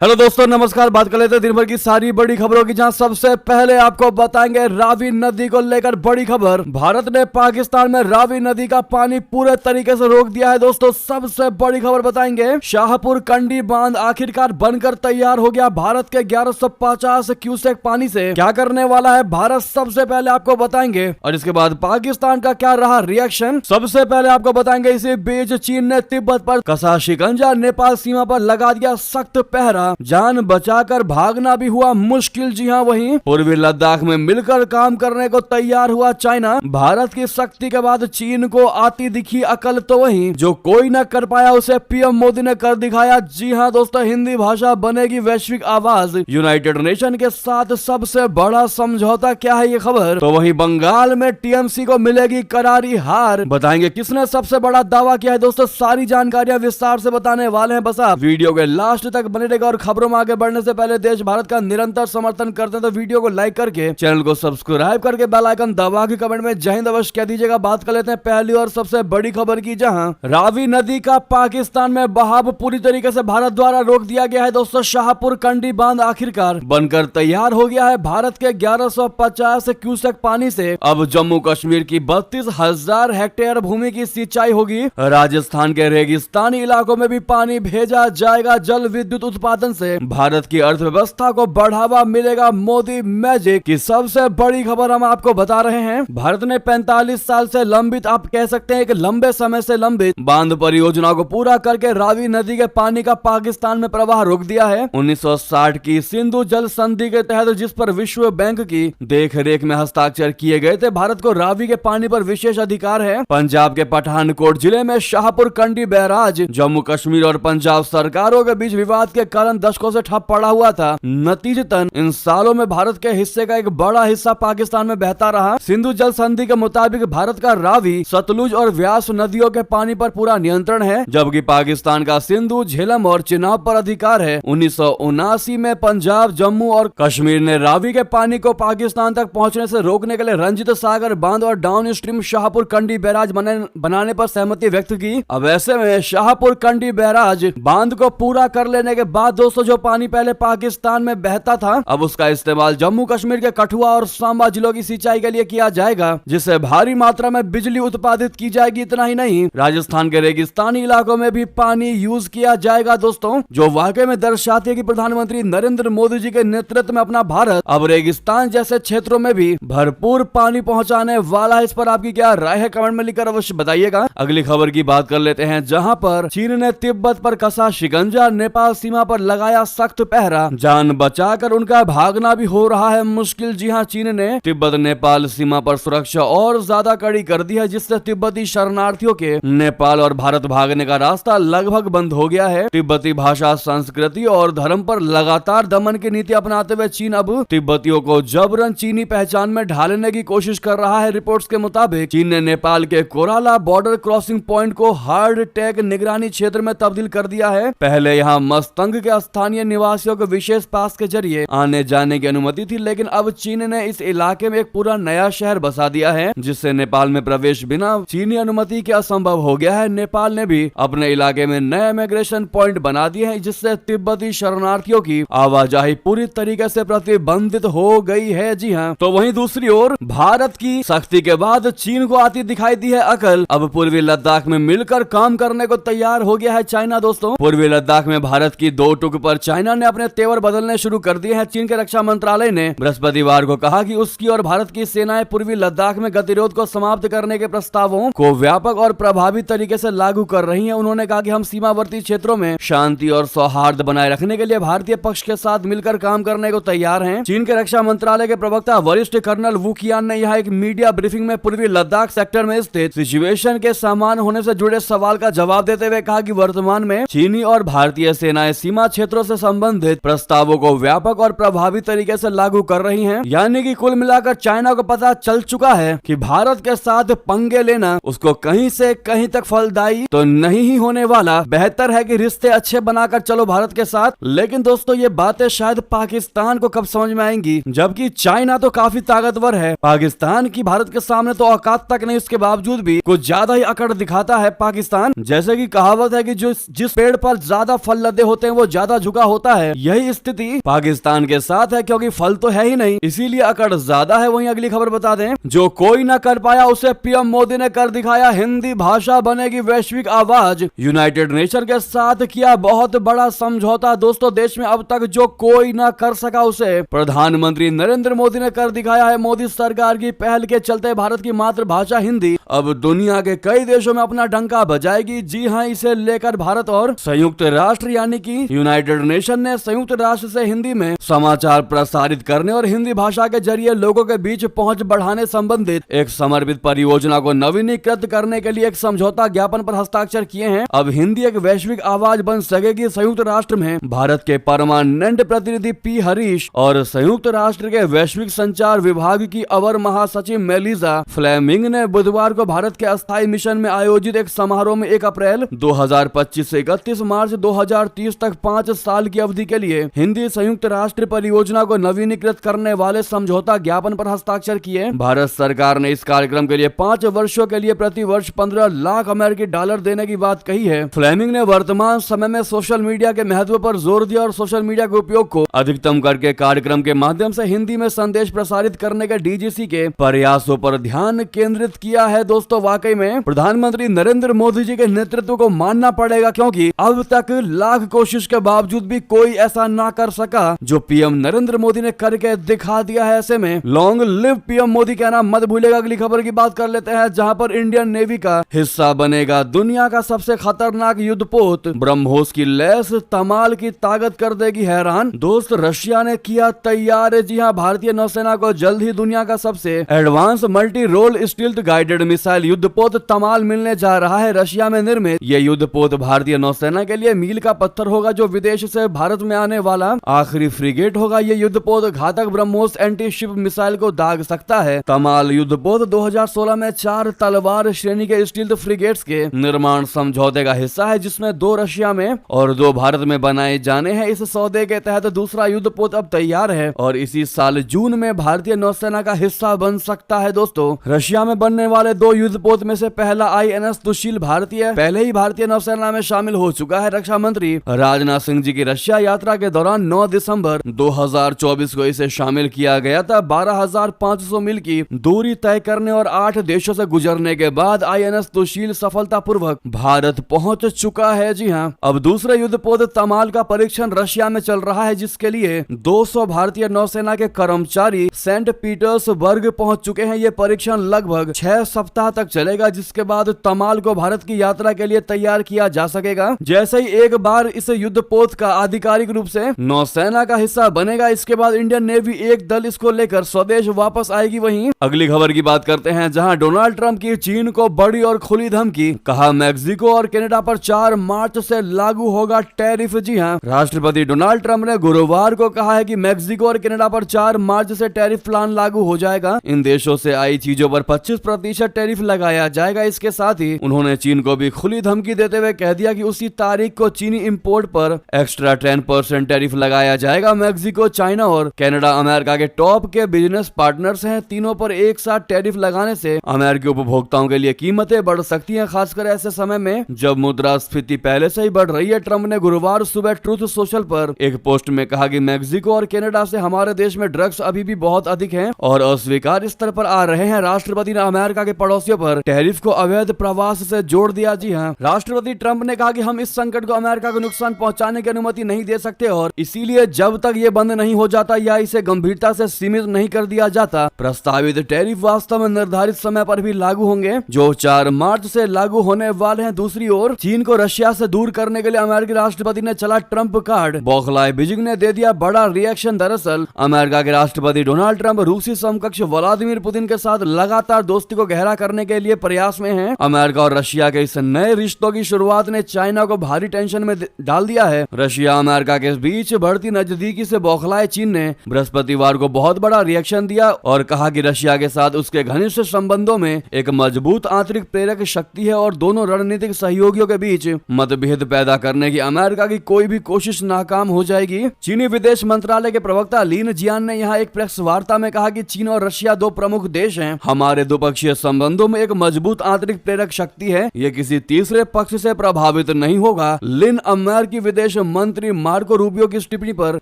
Hello दोस्तों, नमस्कार। बात कर लेते हैं दिन भर की सारी बड़ी खबरों की, जहां सबसे पहले आपको बताएंगे रावी नदी को लेकर बड़ी खबर। भारत ने पाकिस्तान में रावी नदी का पानी पूरे तरीके से रोक दिया है। दोस्तों, सबसे बड़ी खबर बताएंगे। शाहपुर कंडी बांध आखिरकार बनकर तैयार हो गया। भारत के 1150 क्यूसेक पानी से क्या करने वाला है भारत, सबसे पहले आपको बताएंगे। और इसके बाद पाकिस्तान का क्या रहा रिएक्शन, सबसे पहले आपको बताएंगे। इसी बीच चीन ने तिब्बत पर कसा शिकंजा, नेपाल सीमा पर लगा दिया सख्त पहरा, जान बचाकर भागना भी हुआ मुश्किल। जी हां, वहीं पूर्वी लद्दाख में मिलकर काम करने को तैयार हुआ चाइना। भारत की शक्ति के बाद चीन को आती दिखी अकल, तो वहीं जो कोई न कर पाया उसे पीएम मोदी ने कर दिखाया। जी हां दोस्तों, हिंदी भाषा बनेगी वैश्विक आवाज। यूनाइटेड नेशन के साथ सबसे बड़ा समझौता, क्या है ये खबर। तो वहीं बंगाल में टीएमसी को मिलेगी करारी हार, बताएंगे किसने सबसे बड़ा दावा किया है। दोस्तों, सारी जानकारियां विस्तार से बताने वाले हैं। बस आप वीडियो के लास्ट तक बने रहेगा। और खबरों में आगे बढ़ने से पहले देश भारत का निरंतर समर्थन करते हैं तो वीडियो को लाइक करके, चैनल को सब्सक्राइब करके, बेल आइकन दबा के कमेंट में जय हिंद अवश्य कह दीजिएगा। बात कर लेते हैं पहली और सबसे बड़ी खबर की, जहां रावी नदी का पाकिस्तान में बहाव पूरी तरीके से भारत द्वारा रोक दिया गया है। दोस्तों, शाहपुर कंडी बांध आखिरकार बनकर तैयार हो गया है। भारत के 1150 क्यूसेक पानी से अब जम्मू कश्मीर की 32,000 हेक्टेयर भूमि की सिंचाई होगी। राजस्थान के रेगिस्तानी इलाकों में भी पानी भेजा जाएगा। जल विद्युत उत्पादन से भारत की अर्थव्यवस्था को बढ़ावा मिलेगा। मोदी मैजिक की सबसे बड़ी खबर हम आपको बता रहे हैं। भारत ने 45 साल से लंबित, आप कह सकते हैं एक लंबे समय से लंबित बांध परियोजना को पूरा करके रावी नदी के पानी का पाकिस्तान में प्रवाह रोक दिया है। 1960 की सिंधु जल संधि के तहत, जिस पर विश्व बैंक की देखरेख में हस्ताक्षर किए गए थे, भारत को रावी के पानी पर विशेष अधिकार है। पंजाब के पठानकोट जिले में शाहपुर कंडी बैराज जम्मू कश्मीर और पंजाब सरकारों के बीच विवाद के कारण दशकों से ठप पड़ा हुआ था। नतीजतन इन सालों में भारत के हिस्से का एक बड़ा हिस्सा पाकिस्तान में बहता रहा। सिंधु जल संधि के मुताबिक भारत का रावी, सतलुज और व्यास नदियों के पानी पर पूरा नियंत्रण है, जबकि पाकिस्तान का सिंधु, झेलम और चिनाब पर अधिकार है। 1979 में पंजाब, जम्मू और कश्मीर ने रावी के पानी को पाकिस्तान तक पहुंचने से रोकने के लिए रंजित सागर बांध और डाउन स्ट्रीम शाहपुर कंडी बैराज बनाने पर सहमति व्यक्त की। अब ऐसे में शाहपुर कंडी बैराज बांध को पूरा कर लेने के बाद दोस्तों, जो पानी पहले पाकिस्तान में बहता था, अब उसका इस्तेमाल जम्मू कश्मीर के कठुआ और सांबा जिलों की सिंचाई के लिए किया जाएगा, जिससे भारी मात्रा में बिजली उत्पादित की जाएगी। इतना ही नहीं, राजस्थान के रेगिस्तानी इलाकों में भी पानी यूज किया जाएगा। दोस्तों, जो वाकई में दर्शाती है कि प्रधानमंत्री नरेंद्र मोदी जी के नेतृत्व में अपना भारत अब रेगिस्तान जैसे क्षेत्रों में भी भरपूर पानी पहुंचाने वाला है। इस पर आपकी क्या राय है, कमेंट में लिखकर अवश्य बताइएगा। अगली खबर की बात कर लेते हैं, जहां पर चीन ने तिब्बत पर कसा शिकंजा, नेपाल सीमा पर लगाया सख्त पहरा, जान बचाकर उनका भागना भी हो रहा है मुश्किल। जी हां, चीन ने तिब्बत नेपाल सीमा पर सुरक्षा और ज्यादा कड़ी कर दी है, जिससे तिब्बती शरणार्थियों के नेपाल और भारत भागने का रास्ता लगभग बंद हो गया है। तिब्बती भाषा, संस्कृति और धर्म पर लगातार दमन की नीति अपनाते हुए चीन अब तिब्बतियों को जबरन चीनी पहचान में ढालने की कोशिश कर रहा है। रिपोर्ट्स के मुताबिक चीन ने नेपाल के कोराला बॉर्डर क्रॉसिंग पॉइंट को हार्ड टैग निगरानी क्षेत्र में तब्दील कर दिया है। पहले यहाँ मस्तंग के स्थानीय निवासियों को विशेष पास के जरिए आने जाने की अनुमति थी, लेकिन अब चीन ने इस इलाके में एक पूरा नया शहर बसा दिया है, जिससे नेपाल में प्रवेश बिना चीनी अनुमति के असंभव हो गया है। नेपाल ने भी अपने इलाके में नए इमिग्रेशन पॉइंट बना दिए हैं, जिससे तिब्बती शरणार्थियों की आवाजाही पूरी तरीके से प्रतिबंधित हो गई है। जी हाँ, तो वहीं दूसरी ओर भारत की सख्ती के बाद चीन को आती दिखाई दी है अकल। अब पूर्वी लद्दाख में मिलकर काम करने को तैयार हो गया है चाइना। दोस्तों, पूर्वी लद्दाख में भारत की दो टुक पर चाइना ने अपने तेवर बदलने शुरू कर दिए हैं। चीन के रक्षा मंत्रालय ने बृहस्पतिवार को कहा कि उसकी और भारत की सेनाएं पूर्वी लद्दाख में गतिरोध को समाप्त करने के प्रस्तावों को व्यापक और प्रभावी तरीके से लागू कर रही हैं। उन्होंने कहा कि हम सीमावर्ती क्षेत्रों में शांति और सौहार्द बनाए रखने के लिए भारतीय पक्ष के साथ मिलकर काम करने को तैयार हैं। चीन के रक्षा मंत्रालय के प्रवक्ता वरिष्ठ कर्नल वू कियान ने यहाँ एक मीडिया ब्रीफिंग में पूर्वी लद्दाख सेक्टर में स्थित सिचुएशन के समान होने से जुड़े सवाल का जवाब देते हुए कहा कि वर्तमान में चीनी और भारतीय सेनाएं सीमा क्षेत्रों से संबंधित प्रस्तावों को व्यापक और प्रभावी तरीके से लागू कर रही हैं। यानी कि कुल मिलाकर चाइना को पता चल चुका है कि भारत के साथ पंगे लेना उसको कहीं से कहीं तक फलदायी तो नहीं ही होने वाला। बेहतर है कि रिश्ते अच्छे बनाकर चलो भारत के साथ। लेकिन दोस्तों, ये बातें शायद पाकिस्तान को कब समझ में आएंगी, जबकि चाइना तो काफी ताकतवर है। पाकिस्तान की भारत के सामने तो औकात तक नहीं, उसके बावजूद भी कुछ ज्यादा ही अकड़ दिखाता है पाकिस्तान। जैसे कि कहावत है कि जो जिस पेड़ पर ज्यादा फल लदे होते हैं वो ज्यादा ज्यादा झुका होता है। यही स्थिति पाकिस्तान के साथ है, क्योंकि फल तो है ही नहीं, इसीलिए अकड़ ज्यादा है। वहीं अगली खबर बता दें, जो कोई ना कर पाया उसे पीएम मोदी ने कर दिखाया, हिंदी भाषा बनेगी वैश्विक आवाज। यूनाइटेड नेशन के साथ किया बहुत बड़ा समझौता। दोस्तों, देश में अब तक जो कोई ना कर सका उसे प्रधानमंत्री नरेंद्र मोदी ने कर दिखाया है। मोदी सरकार की पहल के चलते भारत की मातृभाषा हिंदी अब दुनिया के कई देशों में अपना डंका बजाएगी। जी हां, इसे लेकर भारत और संयुक्त राष्ट्र यानी कि यूनाइटेड नेशन ने संयुक्त राष्ट्र से हिंदी में समाचार प्रसारित करने और हिंदी भाषा के जरिए लोगों के बीच पहुंच बढ़ाने संबंधित एक समर्पित परियोजना को नवीनीकृत करने के लिए एक समझौता ज्ञापन पर हस्ताक्षर किए हैं। अब हिंदी एक वैश्विक आवाज बन सकेगी। संयुक्त राष्ट्र में भारत के परमानेंट प्रतिनिधि पी हरीश और संयुक्त राष्ट्र के वैश्विक संचार विभाग की अवर महासचिव मेलिसा फ्लेमिंग ने बुधवार को भारत के अस्थायी मिशन में आयोजित एक समारोह में 1 अप्रैल 2025 से 31 मार्च 2030 तक 5 साल की अवधि के लिए हिंदी संयुक्त राष्ट्र परियोजना को नवीनीकृत करने वाले समझौता ज्ञापन पर हस्ताक्षर किए। भारत सरकार ने इस कार्यक्रम के लिए 5 वर्षों के लिए प्रति वर्ष 15 लाख अमेरिकी डॉलर देने की बात कही है। फ्लेमिंग ने वर्तमान समय में सोशल मीडिया के महत्व पर जोर दिया और सोशल मीडिया के उपयोग को अधिकतम करके कार्यक्रम के माध्यम से हिंदी में संदेश प्रसारित करने के डीजीसी के प्रयासों पर ध्यान केंद्रित किया है। दोस्तों, वाकई में प्रधानमंत्री नरेंद्र मोदी जी के नेतृत्व को मानना पड़ेगा, क्योंकि अब तक लाख कोशिश के बावजूद भी कोई ऐसा ना कर सका जो पीएम नरेंद्र मोदी ने करके दिखा दिया है। ऐसे में लॉन्ग लिव पीएम मोदी कहना मत भूलेगा। अगली खबर की बात कर लेते हैं, जहां पर इंडियन नेवी का हिस्सा बनेगा दुनिया का सबसे खतरनाक युद्धपोत। ब्रह्मोस की लैस तमाल की ताकत कर देगी हैरान। दोस्त, रशिया ने किया तैयार। जी हां, भारतीय नौसेना को जल्द ही दुनिया का सबसे advance multi role stealth guided missile युद्धपोत तमाल मिलने जा रहा है। रशिया में निर्मित यह युद्धपोत भारतीय नौसेना के लिए मील का पत्थर होगा, जो विदेश से भारत में आने वाला आखिरी फ्रिगेट होगा। यह युद्धपोत घातक ब्रह्मोस एंटी शिप मिसाइल को दाग सकता है। तमाल युद्धपोत 2016 में 4 तलवार श्रेणी के स्टील्थ फ्रिगेट्स के निर्माण समझौते का हिस्सा है, जिसमें 2 रशिया में और 2 भारत में बनाए जाने हैं। इस सौदे के तहत दूसरा युद्धपोत अब तैयार है और इसी साल जून में भारतीय नौसेना का हिस्सा बन सकता है। दोस्तों, रशिया में बनने वाले 2 युद्धपोत में से पहला INS सुशील भारतीय पहले ही भारतीय नौसेना में शामिल हो चुका है। रक्षा मंत्री राजनाथ सिंह जी की रशिया यात्रा के दौरान 9 दिसंबर 2024 को इसे शामिल किया गया था। 12,500 मील की दूरी तय करने और 8 देशों से गुजरने के बाद INS सुशील सफलतापूर्वक भारत पहुंच चुका है। जी हां, अब दूसरे युद्धपोत तमाल का परीक्षण रशिया में चल रहा है, जिसके लिए 200 भारतीय नौसेना के कर्मचारी सेंट पीटर्सबर्ग पहुंच चुके हैं। यह परीक्षण लगभग 6 सप्ताह तक चलेगा, जिसके बाद तमाल को भारत की यात्रा के लिए तैयार किया जा सकेगा। जैसे ही एक बार इस युद्धपोत का आधिकारिक रूप से नौसेना का हिस्सा बनेगा, इसके बाद इंडियन नेवी एक दल इसको लेकर स्वदेश वापस आएगी। वहीं अगली खबर की बात करते हैं, जहां डोनाल्ड ट्रंप की चीन को बड़ी और खुली धमकी। कहा, मैक्सिको और कनाडा पर 4 मार्च से लागू होगा टैरिफ। जी हां, राष्ट्रपति डोनाल्ड ट्रंप ने गुरुवार को कहा है कि मैक्सिको और कनाडा पर 4 मार्च से टैरिफ प्लान लागू हो जाएगा। इन देशों से आई चीजों पर 25% टैरिफ लगाया जाएगा। इसके साथ ही उन्होंने चीन को भी खुली धमकी देते हुए कह दिया कि उसी तारीख को चीनी इंपोर्ट पर एक्स्ट्रा 10% टैरिफ लगाया जाएगा। मैक्सिको, चाइना और कनाडा अमेरिका के टॉप के बिजनेस पार्टनर्स हैं। तीनों पर एक साथ टैरिफ लगाने से अमेरिकी उपभोक्ताओं के लिए कीमतें बढ़ सकती हैं, खासकर ऐसे समय में जब मुद्रास्फीति पहले से ही बढ़ रही है। ट्रंप ने गुरुवार सुबह ट्रूथ सोशल पर एक पोस्ट में कहा कि मैक्सिको और कनाडा से हमारे देश में ड्रग्स अभी भी बहुत अधिक हैं और अस्वीकार्य स्तर पर आ रहे हैं। राष्ट्रपति ने अमेरिका के पड़ोसियों पर टैरिफ को अवैध प्रवास से जोड़ दिया। जी हां, राष्ट्रपति ट्रंप ने कहा कि हम इस संकट को अमेरिका को नुकसान पहुंचाने की अनुमति नहीं दे सकते और इसीलिए जब तक ये बंद नहीं हो जाता या इसे गंभीरता से सीमित नहीं कर दिया जाता, प्रस्तावित टैरिफ वास्तव में निर्धारित समय पर भी लागू होंगे, जो 4 मार्च से लागू होने वाले हैं। दूसरी ओर चीन को रशिया से दूर करने के लिए अमेरिकी राष्ट्रपति ने चला ट्रंप कार्ड। बौखलाए बीजिंग ने दे दिया बड़ा रिएक्शन। दरअसल अमेरिका के राष्ट्रपति डोनाल्ड ट्रंप रूसी समकक्ष व्लादिमीर पुतिन के साथ लगातार दोस्ती को गहरा करने के लिए प्रयास में हैं। अमेरिका और रशिया के इस नए रिश्तों की शुरुआत ने चाइना को भारी टेंशन में डाल दिया है। रशिया अमेरिका के बीच बढ़ती नजदीकी से बौखलाए चीन ने बृहस्पतिवार को बहुत बड़ा रिएक्शन दिया और कहा कि रशिया के साथ उसके घनिष्ठ संबंधों में एक मजबूत आंतरिक प्रेरक शक्ति है और दोनों रणनीतिक सहयोगियों के बीच मतभेद पैदा करने की अमेरिका की कोई भी कोशिश नाकाम हो जाएगी। चीनी विदेश मंत्रालय के प्रवक्ता लिन जियान ने यहाँ एक प्रेस वार्ता में कहा कि चीन और रशिया 2 प्रमुख देश हैं। हमारे द्विपक्षीय संबंधों में एक मजबूत आंतरिक प्रेरक शक्ति है, ये किसी तीसरे पक्ष से प्रभावित नहीं होगा। लिन अमेरिकी विदेश विदेश मंत्री मार्को रूबियो की टिप्पणी पर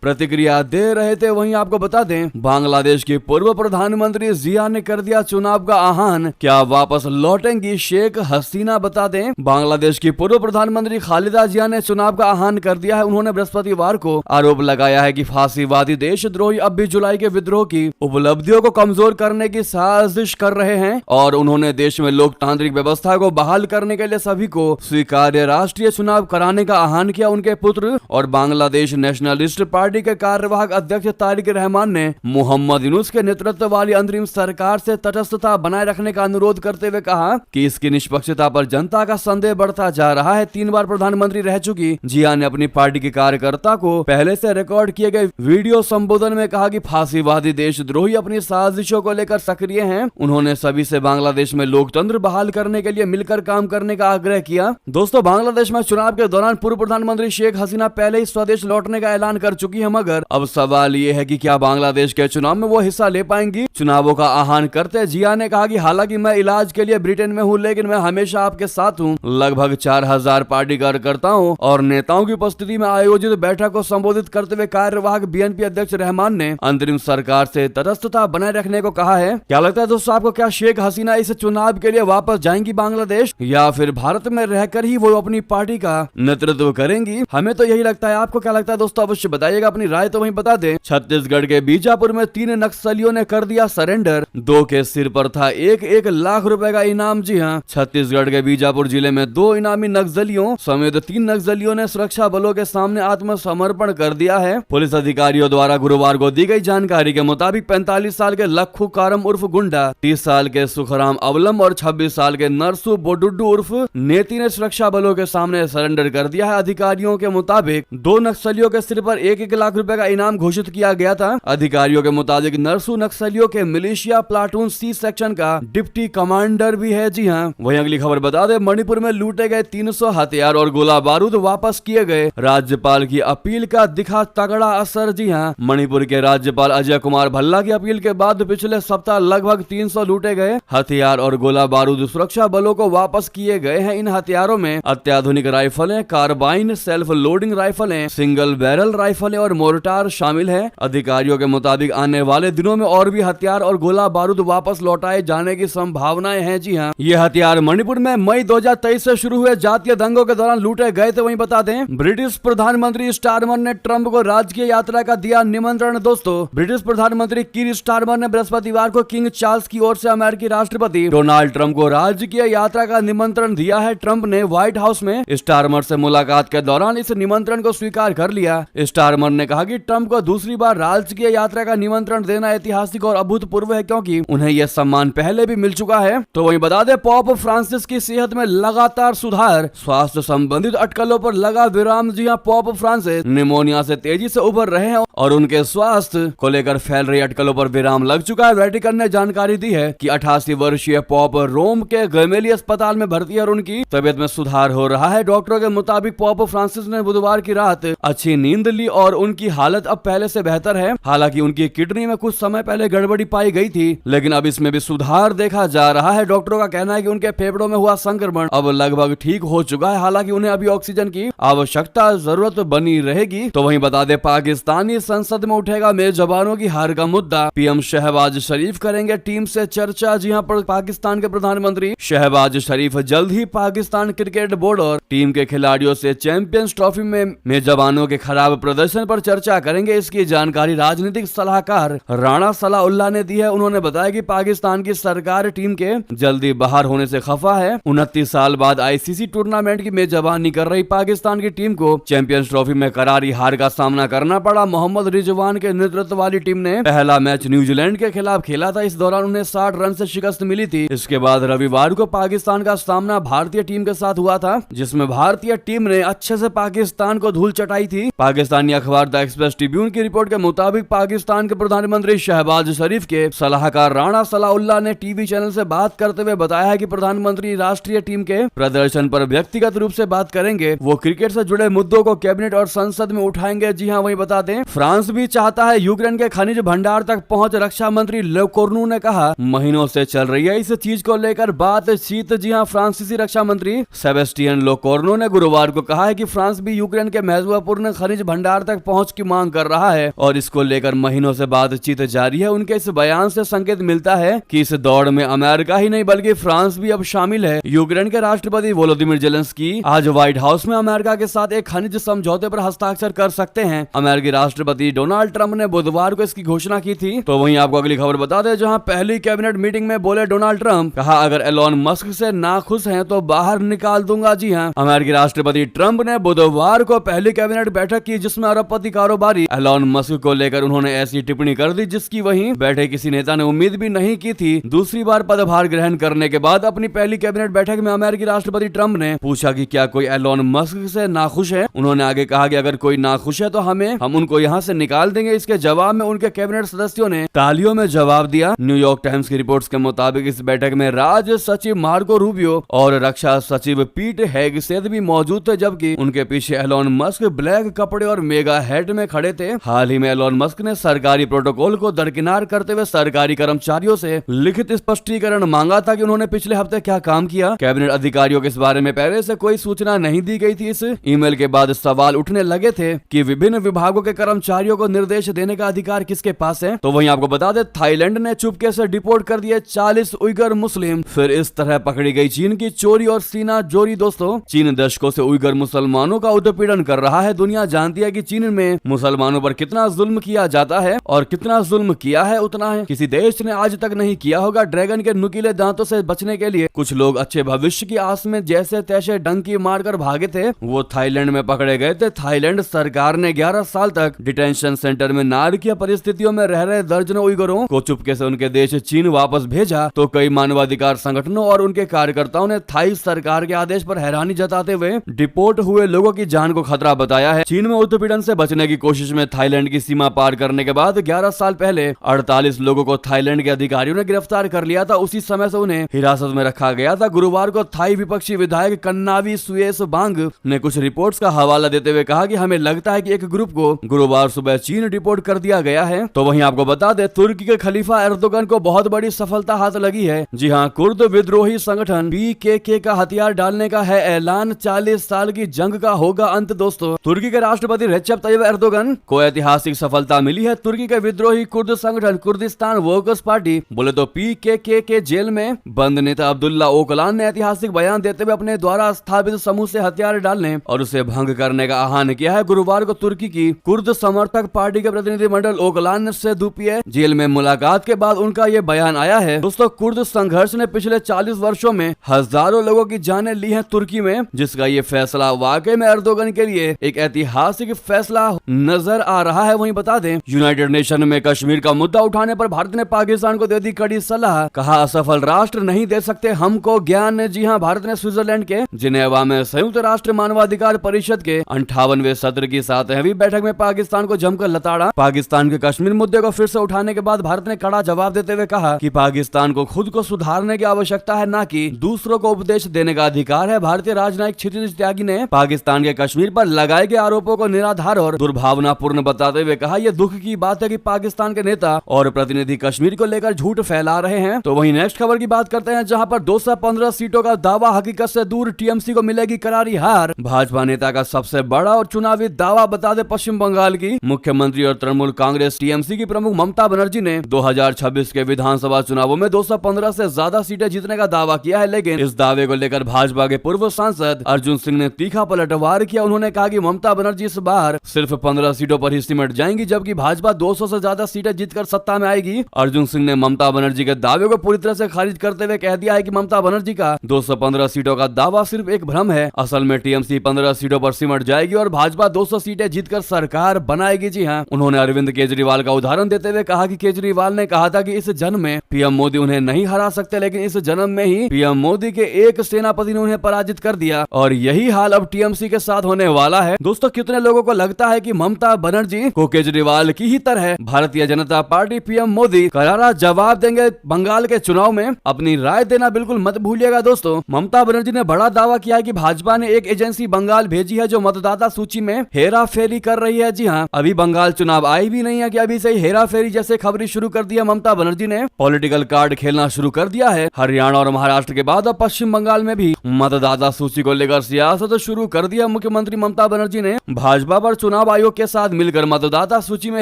प्रतिक्रिया दे रहे थे। वहीं आपको बता दें, बांग्लादेश की पूर्व प्रधानमंत्री जिया ने कर दिया चुनाव का आह्वान, क्या वापस लौटेंगी शेख हसीना। बता दें, बांग्लादेश की पूर्व प्रधानमंत्री खालिदा जिया ने चुनाव का आह्वान कर दिया है। उन्होंने बृहस्पतिवार को आरोप लगाया है कि फांसीवादी देशद्रोही अब भी जुलाई के विद्रोह की उपलब्धियों को कमजोर करने की साजिश कर रहे हैं और उन्होंने देश में लोकतांत्रिक व्यवस्था को बहाल करने के लिए सभी को स्वीकार्य राष्ट्रीय चुनाव कराने का आह्वान किया। उनके पुत्र और बांग्लादेश नेशनलिस्ट पार्टी के कार्यवाहक अध्यक्ष तारिक रहमान ने मोहम्मद यूनुस के नेतृत्व वाली अंतरिम सरकार से तटस्थता बनाए रखने का अनुरोध करते हुए कहा कि इसकी निष्पक्षता पर जनता का संदेह बढ़ता जा रहा है। 3 बार प्रधानमंत्री रह चुकी जिया ने अपनी पार्टी के कार्यकर्ता को पहले से रिकॉर्ड किए गए वीडियो संबोधन में कहा कि फांसीवादी देशद्रोही अपनी साजिशों को लेकर सक्रिय हैं। उन्होंने सभी से बांग्लादेश में लोकतंत्र बहाल करने के लिए मिलकर काम करने का आग्रह किया। दोस्तों, बांग्लादेश में चुनाव के दौरान पूर्व प्रधानमंत्री शेख हसीना पहले ही स्वदेश लौटने का ऐलान कर चुकी है, मगर अब सवाल ये है कि क्या बांग्लादेश के चुनाव में वो हिस्सा ले पाएंगी। चुनावों का आह्वान करते जिया ने कहा कि हालांकि मैं इलाज के लिए ब्रिटेन में हूँ, लेकिन मैं हमेशा आपके साथ हूँ। लगभग 4000 पार्टी कार्यकर्ताओं और नेताओं की उपस्थिति में आयोजित बैठक को संबोधित करते हुए कार्यवाहक बीएनपी अध्यक्ष रहमान ने अंतरिम सरकार से तटस्थता बनाए रखने को कहा है। क्या लगता है दोस्तों आपको, क्या शेख हसीना इस चुनाव के लिए वापस जाएंगी बांग्लादेश या फिर भारत में रहकर ही वो अपनी पार्टी का नेतृत्व करेंगी? हमें तो यही लगता है। आपको क्या लगता है दोस्तों, अवश्य बताइएगा अपनी राय। तो वहीं बता दें, छत्तीसगढ़ के बीजापुर में 3 नक्सलियों ने कर दिया सरेंडर। 2 के सिर पर था 1 लाख रुपए का इनाम। जी हाँ, छत्तीसगढ़ के बीजापुर जिले में 2 इनामी नक्सलियों समेत 3 नक्सलियों ने सुरक्षा बलों के सामने आत्मसमर्पण कर दिया है। पुलिस अधिकारियों द्वारा गुरुवार को दी गई जानकारी के मुताबिक 45 साल के लखू कारम उर्फ गुंडा, 30 साल के सुखराम अवलम और 26 साल के नरसू बोडुड्डू उर्फ नेती ने सुरक्षा बलों के सामने सरेंडर कर दिया है। अधिकारियों के मुताबिक 2 नक्सलियों के सिर पर 1 लाख रुपए का इनाम घोषित किया गया था। अधिकारियों के मुताबिक नरसू नक्सलियों के मिलिशिया प्लाटून C सेक्शन का डिप्टी कमांडर भी है। जी हाँ, वहीं अगली खबर बता दें, मणिपुर में लूटे गए 300 हथियार और गोला बारूद वापस किए गए। राज्यपाल की अपील का दिखा तगड़ा असर। जी हाँ, मणिपुर के राज्यपाल अजय कुमार भल्ला की अपील के बाद पिछले सप्ताह लगभग 300 लूटे गए हथियार और गोला बारूद सुरक्षा बलों को वापस किए गए हैं। इन हथियारों में अत्याधुनिक राइफलें, कार्बाइन, सेल्फ लोडिंग राइफलें, सिंगल बैरल राइफलें और मोर्टार शामिल है। अधिकारियों के मुताबिक आने वाले दिनों में और भी हथियार और गोला बारूद वापस लौटाए जाने की संभावनाएं हैं। जी हाँ, ये हथियार मणिपुर में मई 2023 से शुरू हुए जातीय दंगों के दौरान लूटे गए थे। वहीं बता दें, ब्रिटिश प्रधानमंत्री स्टारमर ने ट्रंप को राजकीय यात्रा का दिया निमंत्रण। दोस्तों, ब्रिटिश प्रधानमंत्री कीर स्टारमर ने बृहस्पतिवार को किंग चार्ल्स की ओर से अमेरिकी राष्ट्रपति डोनाल्ड ट्रंप को राजकीय यात्रा का निमंत्रण दिया है। ट्रंप ने व्हाइट हाउस में स्टारमर से मुलाकात के दौरान इस निमंत्रण को स्वीकार कर लिया। स्टारमर ने कहा कि ट्रंप को दूसरी बार राजकीय यात्रा का निमंत्रण देना ऐतिहासिक और अभूतपूर्व है, क्योंकि उन्हें यह सम्मान पहले भी मिल चुका है। तो वहीं बता दें, पॉप फ्रांसिस की सेहत में लगातार सुधार, स्वास्थ्य संबंधित अटकलों पर लगा विराम। जी हाँ, पॉप फ्रांसिस निमोनिया से तेजी से उभर रहे हैं और उनके स्वास्थ्य को लेकर फैल रही अटकलों पर विराम लग चुका है। वेटिकन ने जानकारी दी है कि 88 वर्षीय पॉप रोम के गेमेली अस्पताल में भर्ती है और उनकी तबियत में सुधार हो रहा है। डॉक्टरों के मुताबिक पॉप फ्रांसिस ने बुधवार की रात अच्छी नींद ली और उनकी हालत अब पहले से बेहतर है। हालांकि उनकी किडनी में कुछ समय पहले गड़बड़ी पाई गई थी, लेकिन अब इसमें भी सुधार देखा जा रहा है। डॉक्टरों का कहना है कि उनके फेफड़ों में हुआ संक्रमण अब लगभग ठीक हो चुका है। हालांकि उन्हें अभी ऑक्सीजन की आवश्यकता जरूरत बनी रहेगी। तो वहीं बता दें, पाकिस्तानी संसद में उठेगा मेजबानों की हार का मुद्दा। पीएम शहबाज शरीफ करेंगे टीम से चर्चा। जी हां, पाकिस्तान के प्रधानमंत्री शहबाज शरीफ जल्द ही पाकिस्तान क्रिकेट बोर्ड और टीम के खिलाड़ियों से चैंपियंस ट्रॉफी में मेजबानों के खराब प्रदर्शन पर चर्चा करेंगे। इसकी जानकारी राजनीतिक सलाहकार राणा सलाउल्लाह ने दी है। उन्होंने बताया कि पाकिस्तान की सरकार टीम के जल्दी बाहर होने से खफा है। 29 साल बाद आईसीसी टूर्नामेंट की मेजबानी कर रही पाकिस्तान की टीम को चैंपियंस ट्रॉफी में करारी हार का सामना करना पड़ा। मोहम्मद रिजवान के नेतृत्व वाली टीम ने पहला मैच न्यूजीलैंड के खिलाफ खेला था। इस दौरान उन्हें 60 रन से शिकस्त मिली थी। इसके बाद रविवार को पाकिस्तान का सामना भारतीय टीम के साथ हुआ था, जिसमें भारतीय टीम ने अच्छे से पाकिस्तान को धूल चटाई थी। पाकिस्तानी अखबार द एक्सप्रेस ट्रिब्यून की रिपोर्ट के मुताबिक पाकिस्तान के प्रधानमंत्री शहबाज शरीफ के सलाहकार राणा सलाउल्लाह ने टीवी चैनल से बात करते हुए बताया है कि प्रधानमंत्री राष्ट्रीय टीम के प्रदर्शन पर व्यक्तिगत रूप से बात करेंगे। वो क्रिकेट से जुड़े मुद्दों को कैबिनेट और संसद में उठाएंगे। जी हाँ, वही बता दें, फ्रांस भी चाहता है यूक्रेन के खनिज भंडार तक पहुंच। रक्षा मंत्री ले कोर्नु ने कहा, महीनों से चल रही है इस चीज को लेकर बातचीत। जी हाँ, फ्रांसीसी रक्षा मंत्री सेबेस्टियन ले कोर्नु ने गुरुवार को कहा है कि फ्रांस भी यूक्रेन के महत्वपूर्ण खनिज भंडार तक पहुंच की मांग कर रहा है और इसको लेकर महीनों से बातचीत जारी है। उनके इस बयान से संकेत मिलता है कि इस दौड़ में अमेरिका ही नहीं बल्कि फ्रांस भी अब शामिल है। यूक्रेन के राष्ट्रपति वोलोदिमीर जेलेंस्की आज व्हाइट हाउस में अमेरिका के साथ एक खनिज समझौते पर हस्ताक्षर कर सकते हैं। अमेरिकी राष्ट्रपति डोनाल्ड ट्रंप ने बुधवार को इसकी घोषणा की थी। तो वहीं आपको अगली खबर बता दें, जहां पहली कैबिनेट मीटिंग में बोले डोनाल्ड ट्रंप, कहा अगर एलोन मस्क से नाखुश हैं तो बाहर निकाल दूंगा। जी हां, अमेरिकी राष्ट्रपति ट्रंप ने बुधवार को पहली कैबिनेट बैठक की जिसमें अरबपति कारोबारी एलोन मस्क को लेकर उन्होंने ऐसी टिप्पणी कर दी जिसकी वहीं बैठे किसी नेता ने उम्मीद भी नहीं की थी। दूसरी बार पदभार ग्रहण करने के बाद अपनी पहली कैबिनेट बैठक में अमेरिकी राष्ट्रपति ट्रंप ने पूछा कि क्या कोई एलोन मस्क से नाखुश है। उन्होंने आगे कहा कि अगर कोई नाखुश है तो हम उनको यहाँ से निकाल देंगे। इसके जवाब में उनके कैबिनेट सदस्यों ने तालियों में जवाब दिया। न्यूयॉर्क टाइम्स की रिपोर्ट्स के मुताबिक इस बैठक में राज्य सचिव मार्को रूबियो और रक्षा सचिव पीट हेगसेथ भी मौजूद थे, जबकि उनके पीछे एलोन मस्क ब्लैक कपड़े और मेगा हेड में खड़े थे। हाल ही में एलोन मस्क ने सरकारी प्रोटोकॉल को दरकिनार करते हुए सरकारी कर्मचारियों से लिखित स्पष्टीकरण मांगा था कि उन्होंने पिछले हफ्ते क्या काम किया। कैबिनेट अधिकारियों के इस बारे में पहले से कोई सूचना नहीं दी गई थी। इस ईमेल के बाद सवाल उठने लगे थे कि विभिन्न विभागों के कर्मचारियों को निर्देश देने का अधिकार किसके पास है। तो वहीं आपको बता दें, थाईलैंड ने चुपके से डिपोर्ट कर दिए 40 उइगर मुस्लिम। फिर इस तरह पकड़ी गई चीन की चोरी और सीना जोरी। दोस्तों, चीन दशकों से उइगर मुसलमानों का उत्पीड़न कर रहा है। दुनिया जानती है कि चीन में मुसलमानों पर कितना जुल्म किया जाता है और कितना जुल्म किया है उतना है किसी देश ने आज तक नहीं किया होगा। ड्रैगन के नुकीले दांतों से बचने के लिए कुछ लोग अच्छे भविष्य की आस में जैसे तैसे डंकी मारकर भागे थे, वो थाईलैंड में पकड़े गए थे। थाईलैंड सरकार ने 11 साल तक डिटेंशन सेंटर में नारकीय परिस्थितियों में रह रहे दर्जनों उइगरों को चुपके से उनके देश चीन वापस भेजा। तो कई मानवाधिकार संगठनों और उनके कार्यकर्ताओं ने थाई सरकार के आदेश पर हैरानी जताते हुए डिपोर्ट हुए लोगों की जान को खतरा बताया है। चीन में उत्पीड़न से बचने की कोशिश में थाईलैंड की सीमा पार करने के बाद 11 साल पहले 48 लोगों को थाईलैंड के अधिकारियों ने गिरफ्तार कर लिया था। उसी समय से उन्हें हिरासत में रखा गया था। गुरुवार को थाई विपक्षी विधायक कन्नावी सुएसबांग ने कुछ रिपोर्ट्स का हवाला देते हुए कहा कि हमें लगता है कि एक ग्रुप को गुरुवार सुबह चीन डिपोर्ट कर दिया गया है। तो वहीं आपको बता दें, तुर्की के खलीफा एर्दोगन को बहुत बड़ी सफलता हाथ लगी है। जी हां, कुर्द विद्रोही संगठन पीकेके का हथियार डालने का है ऐलान। 40 साल की जंग का होगा अंत। दोस्तों, तुर्की के राष्ट्रपति रेचेप तय्यप एर्दोगन को ऐतिहासिक सफलता मिली है। तुर्की के विद्रोही कुर्द संगठन कुर्दिस्तान वर्कर्स पार्टी बोले तो पीकेके के जेल में बंद नेता अब्दुल्ला ओकलान ने ऐतिहासिक बयान देते हुए अपने द्वारा स्थापित समूह से हथियार डालने और उसे भंग करने का आह्वान किया है। गुरुवार को तुर्की की कुर्द समर्थक पार्टी के प्रतिनिधिमंडल ओकलान से दोपहर जेल में मुलाकात के बाद उनका ये बयान आया है। दोस्तों, कुर्द संघर्ष ने पिछले 40 वर्षों में हजारों लोगों की जानें ली हैं तुर्की में, जिसका ये फैसला वाकई में एर्दोगन के लिए एक ऐतिहासिक फैसला नजर आ रहा है। वहीं बता दें, यूनाइटेड नेशन में कश्मीर का मुद्दा उठाने पर भारत ने पाकिस्तान को दे दी कड़ी सलाह। कहा असफल राष्ट्र नहीं दे सकते हमको ज्ञान। जी हां, भारत ने स्विट्जरलैंड के जिनेवा में संयुक्त राष्ट्र मानवाधिकार परिषद के 58वें सत्र की 7वीं बैठक में पाकिस्तान को जमकर लताड़ा। पाकिस्तान के कश्मीर मुद्दे को फिर से उठाने के बाद भारत ने कड़ा जवाब देते हुए कहा कि पाकिस्तान को खुद को सुधारने की आवश्यकता है, न कि दूसरों को उपदेश देने का अधिकार है। भारतीय राजनयिक क्षितिज त्यागी ने पाकिस्तान के कश्मीर पर लगाए गए आरोपों को निराधार और दुर्भावनापूर्ण बताते हुए कहा, यह दुख की बात है कि पाकिस्तान के नेता और प्रतिनिधि कश्मीर को लेकर झूठ फैला रहे हैं। तो वहीं नेक्स्ट खबर की बात करते हैं, जहां पर 215 सीटों का दावा हकीकत से दूर। टीएमसी को मिलेगी करारी हार। भाजपा नेता का सबसे बड़ा और चुनावी दावा बता दे पश्चिम बंगाल की मुख्यमंत्री और तृणमूल कांग्रेस टीएमसी की प्रमुख ममता बनर्जी ने 2026 के विधानसभा चुनावों में 215 से ज्यादा सीटें जीतने का दावा किया है। लेकिन इस दावे को लेकर भाजपा के पूर्व सांसद अर्जुन सिंह ने तीखा पलटवार किया। उन्होंने कहा कि ममता बनर्जी इस बार सिर्फ 15 सीटों पर ही सिमट जाएंगी, जबकि भाजपा 200 से ज्यादा सीटें जीतकर सत्ता में आएगी। अर्जुन सिंह ने ममता बनर्जी के दावे को पूरी तरह से खारिज करते हुए कह दिया है कि ममता बनर्जी का 215 सीटों का दावा सिर्फ एक भ्रम है। असल में टीएमसी 15 सीटों पर सिमट जाएगी और भाजपा 200 सीटें जीतकर सरकार बनाएगी। जी हां, उन्होंने अरविंद केजरीवाल का उदाहरण देते हुए कहा कि केजरीवाल ने कहा था कि इस जन्म में पीएम मोदी उन्हें नहीं हरा सकते, लेकिन इस जन्म में ही पीएम मोदी के एक सेनापति ने उन्हें पराजित कर दिया और यही हाल अब टीएमसी के साथ होने वाला है। दोस्तों, कितने लोगों को लगता है कि ममता बनर्जी को केजरीवाल की ही तरह भारतीय जनता पार्टी पीएम मोदी करारा जवाब देंगे बंगाल के चुनाव में? अपनी राय देना बिल्कुल मत भूलिएगा। दोस्तों, ममता बनर्जी ने बड़ा दावा किया है कि भाजपा ने एक एजेंसी बंगाल भेजी है जो मतदाता सूची में हेरा फेरी कर रही है। जी हां, अभी बंगाल चुनाव आई भी नहीं है कि अभी से ही हेरा फेरी जैसे खबरी शुरू कर दिया। ममता बनर्जी ने पॉलिटिकल कार्ड खेलना शुरू कर दिया है। हरियाणा और महाराष्ट्र के बाद अब पश्चिम बंगाल में भी मतदाता सूची को लेकर सियासत शुरू कर दिया। मुख्यमंत्री मुख्यमंत्री ममता बनर्जी ने भाजपा पर चुनाव आयोग के साथ मिलकर मतदाता सूची में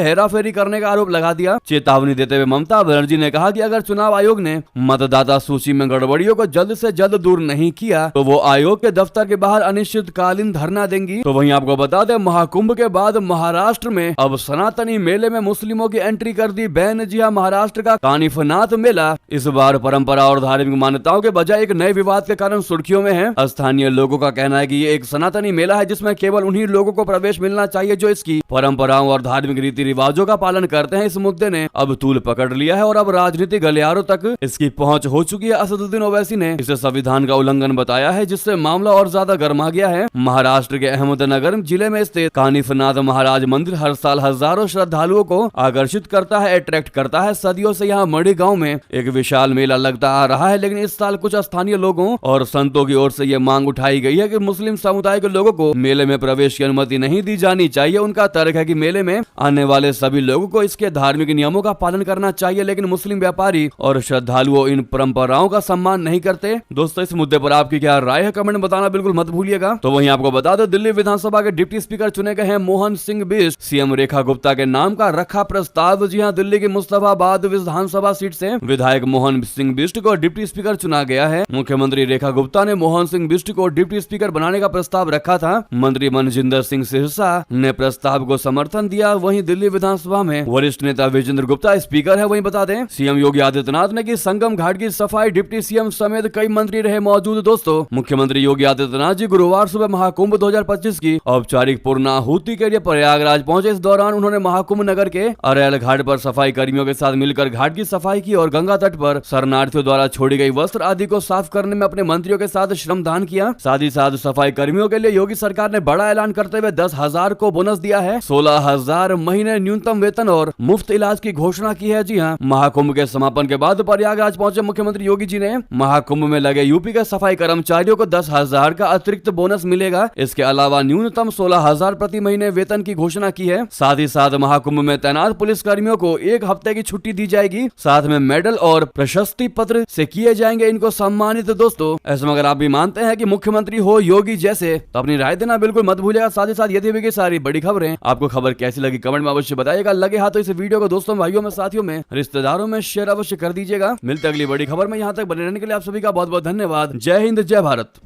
हेराफेरी करने का आरोप लगा दिया। चेतावनी देते हुए ममता बनर्जी ने कहा कि अगर चुनाव आयोग ने मतदाता सूची में गड़बड़ियों को जल्द से जल्द दूर नहीं किया तो वो आयोग के दफ्तर के बाहर अनिश्चितकालीन धरना देंगी। तो वहीं आपको बता दें, महाकुंभ के बाद महाराष्ट्र में अब सनातनी मेले में मुस्लिमों की एंट्री कर दी बैन। जी हां, महाराष्ट्र का कानिफनाथ मेला इस बार परंपरा और धार्मिक मान्यताओं के बजाय एक नए विवाद के कारण सुर्खियों में है। स्थानीय लोगों का कहना है कि ये एक सनातनी मेला है जिसमें केवल उन्हीं लोगों को प्रवेश मिलना चाहिए जो इसकी परंपराओं और धार्मिक रीति रिवाजों का पालन करते हैं। इस मुद्दे ने अब तूल पकड़ लिया है और अब राजनीतिक गलियारों तक इसकी पहुंच हो चुकी है। असदुद्दीन ओवैसी ने इसे संविधान का उल्लंघन बताया है, जिससे मामला और ज्यादा गर्मा गया है। महाराष्ट्र के अहमदनगर जिले में स्थित कानिफनाथ महाराज मंदिर हर साल हजारों श्रद्धालुओं को आकर्षित करता है, अट्रैक्ट करता है। सदियों से यहाँ मड़ी गांव में एक विशाल मेला लगता आ रहा है, लेकिन इस साल कुछ स्थानीय लोगों और संतों की ओर से यह मांग उठाई गई है कि मुस्लिम समुदाय के लोगों को मेले में प्रवेश की अनुमति नहीं दी जानी चाहिए। उनका तर्क है कि मेले में आने वाले सभी लोगों को इसके धार्मिक नियमों का पालन करना चाहिए, लेकिन मुस्लिम व्यापारी और श्रद्धालुओं इन परंपराओं का सम्मान नहीं करते। दोस्तों, इस मुद्दे पर आपकी क्या राय है, कमेंट में बताना बिल्कुल मत भूलिएगा। तो वहीं आपको बता दो, दिल्ली विधानसभा के डिप्टी स्पीकर चुने गए हैं मोहन सिंह बिष्ट। सीएम रेखा गुप्ता के नाम का रखा प्रस्ताव। जी हां, दिल्ली की मुस्तफाबाद विधानसभा सीट से विधायक मोहन सिंह बिष्ट को डिप्टी स्पीकर चुना गया है। मुख्यमंत्री रेखा गुप्ता ने मोहन सिंह बिष्ट को डिप्टी स्पीकर बनाने का प्रस्ताव रखा था। मंत्री मनजिंदर सिंह सिरसा ने प्रस्ताव को समर्थन दिया। वहीं दिल्ली विधानसभा में वरिष्ठ नेता विजेंद्र गुप्ता स्पीकर है। वहीं बता दें, सीएम योगी आदित्यनाथ ने की संगम घाट की सफाई। डिप्टी सीएम समेत कई मंत्री रहे मौजूद। दोस्तों, मुख्यमंत्री योगी आदित्यनाथ जी गुरुवार सुबह महाकुंभ 2025 की औपचारिक पूर्णाहुति के लिए प्रयागराज पहुंचे। इस दौरान उन्होंने महाकुंभ नगर के अरैल घाट पर सफाई कर्मियों के साथ मिलकर घाट की सफाई की और गंगा तट पर शरणार्थियों द्वारा छोड़ी गई वस्त्र आदि को साफ करने में अपने मंत्रियों के साथ श्रमदान किया। साथ ही साथ सफाई कर्मियों के लिए योगी सरकार ने बड़ा ऐलान करते हुए 10,000 को बोनस दिया है, 16,000 महीने न्यूनतम वेतन और मुफ्त इलाज की घोषणा की है। जी हां, महाकुंभ के समापन के बाद प्रयागराज पहुंचे मुख्यमंत्री योगी जी ने महाकुंभ में लगे यूपी के सफाई कर्मचारियों को 10,000 का अतिरिक्त बोनस मिलेगा। इसके अलावा न्यूनतम 16,000 प्रति महीने वेतन की घोषणा की है। साथ ही साथ महाकुंभ में तैनात पुलिस कर्मियों को 1 हफ्ते की छुट्टी दी जाएगी। साथ में मेडल और प्रशस्ति पत्र से किए जाएंगे इनको सम्मानित। दोस्तों, ऐसे में अगर आप भी मानते हैं कि मुख्यमंत्री हो योगी जैसे, तो अपनी राय देना बिल्कुल मत भूलिएगा। साथ ही साथ ये थी सारी बड़ी खबरें। आपको खबर कैसी लगी कमेंट में अवश्य बताइएगा। लगे हाथ तो इस वीडियो को दोस्तों, भाइयों में, साथियों में, रिश्तेदारों में शेयर अवश्य कर दीजिएगा। मिलते अगली बड़ी खबर में। यहाँ तक बने रहने के लिए आप सभी का बहुत बहुत धन्यवाद। जय हिंद, जय भारत।